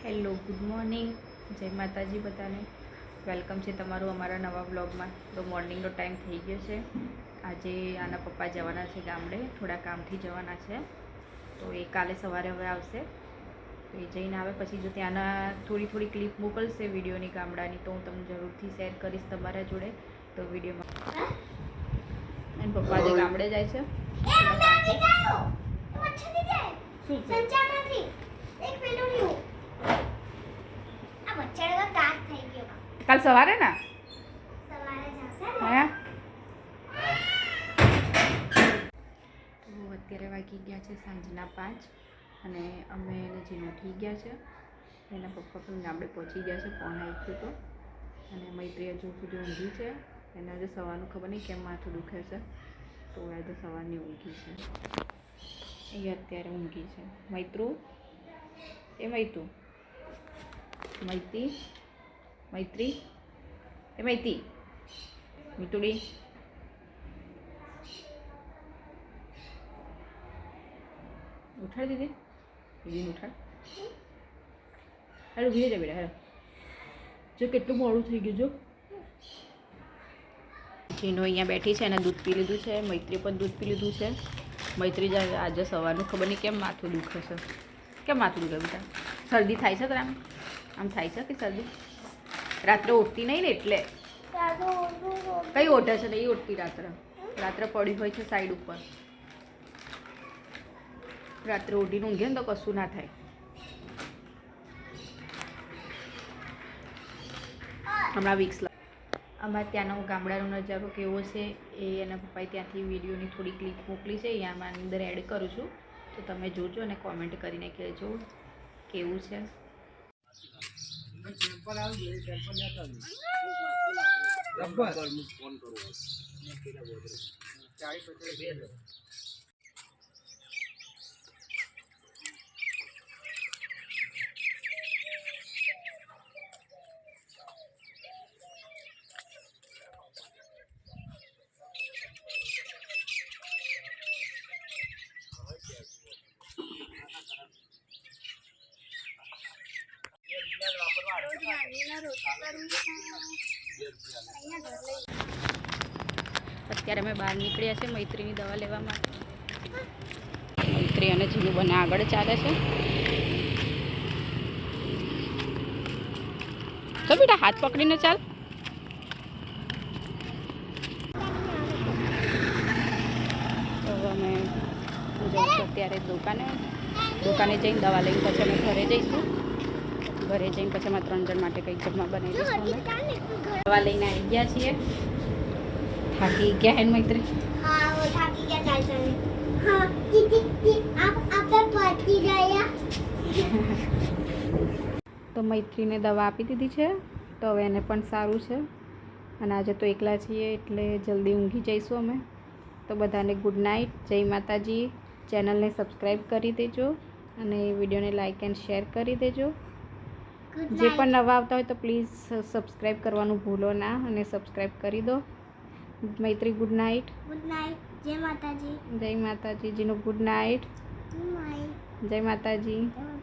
Hello, good morning, જય માતાજી બધાને. વેલકમ છે તમારું અમારા નવા વ્લોગમાં. તો મોર્નિંગનો ટાઈમ થઈ ગયો છે. આજે આના પપ્પા જવાના છે ગામડે, થોડા કામથી જવાના છે. તો એ કાલે સવારે હવે આવશે. તો એ જઈને આવે પછી જો ત્યાંના થોડી ક્લિપ મોકલશે વિડીયોની ગામડાની, તો હું તમને જરૂરથી શેર કરીશ તમારા જોડે. તો વિડીયોમાં અને પપ્પા જે ગામડે જાય છે. શું કાલ સવારે ને હા. તો અત્યારે વાગી ગયા છે સાંજના 5 અને અમે એને જીનો ઉઠી ગયા છે. એના પપ્પા પણ ગામડે પહોંચી ગયા છે, ફોન આવ્યો હતો. અને મૈત્રી હજુ સુધી ઊંઘી છે. એને આજે સવારનું ખબર નહીં કેમ માથું દુખે છે, તો આજે સવારની ઊંઘી છે. એ અત્યારે ઊંઘી છે. મૈત્રી મીતુડી ઉઠાડ દીધીને ઉઠાડ. હાલો ઉભી રહી બેટા. હાલો જો કેટલું મોડું થઈ ગયું. જો જીનો અહીંયા બેઠી છે, એને દૂધ પી લીધું છે. મૈત્રી પણ દૂધ પી લીધું છે. મૈત્રી જાય આજે સવારનું ખબર નહીં કેમ માથું દુખે છે. કેમ માથું દુખે બેટા? શરદી થાય છે? તને આમ થાય છે કે શરદી? રાત્રે ઉઠતી નહીં ને એટલે. કઈ ઓઢે છે? નહીં ઉઠતી રાત્રે પડી હોય છે સાઈડ ઉપર. રાત્રે ઉઠીને ઊંઘે ને તો કશું ના થાય. હમણાં વિક્સ અમારે ત્યાંનો ગામડાનો નજારો કેવો છે એ એના પપ્પાએ ત્યાંથી વિડીયોની થોડી ક્લિપ મોકલી છે, અહીંયા અંદર એડ કરું છું. તો તમે જોજો અને કોમેન્ટ કરીને કહેજો કેવું છે. અત્યારે અમે બહાર નીકળ્યા છે મૈત્રીની દવા લેવા માટે. મૈત્રી અને જીનું બંને આગળ ચાલે છે. તો બેટા હાથ પકડીને ચાલ. તો અમે જઈશું અત્યારે દુકાને જઈને દવા લઈને પછી અમે ઘરે જઈશું. ઘરે જઈને પછી અમે 3 જણ માટે કંઈક જમવા બનાવી દઈશું. દવા લઈને આવી ગયા છીએ. થાકી ગયા હે મૈત્રી? हाँ वो थाकी क्या चाल चल हाँ दीदी आप पहुंची गया. તો મૈત્રીને દવા આપી દીધી છે, તો હવે એને પણ સારું છે. અને આજે તો એકલા છીએ એટલે જલ્દી ઊંઘી જઈશું અમે. તો બધાને ગુડ નાઇટ, જય માતાજી. ચેનલને સબસ્ક્રાઈબ કરી દેજો અને વિડીયોને લાઇક એન્ડ શેર કરી દેજો. જે પણ નવા આવતા હોય તો પ્લીઝ સબસ્ક્રાઈબ કરવાનું ભૂલો ના અને સબસ્ક્રાઈબ કરી દો. મૈત્રી ગુડ નાઇટ. Good night. जय माताजी. જય માતાજી. જીનું ગુડ નાઇટ. Good night. જય માતાજી. जय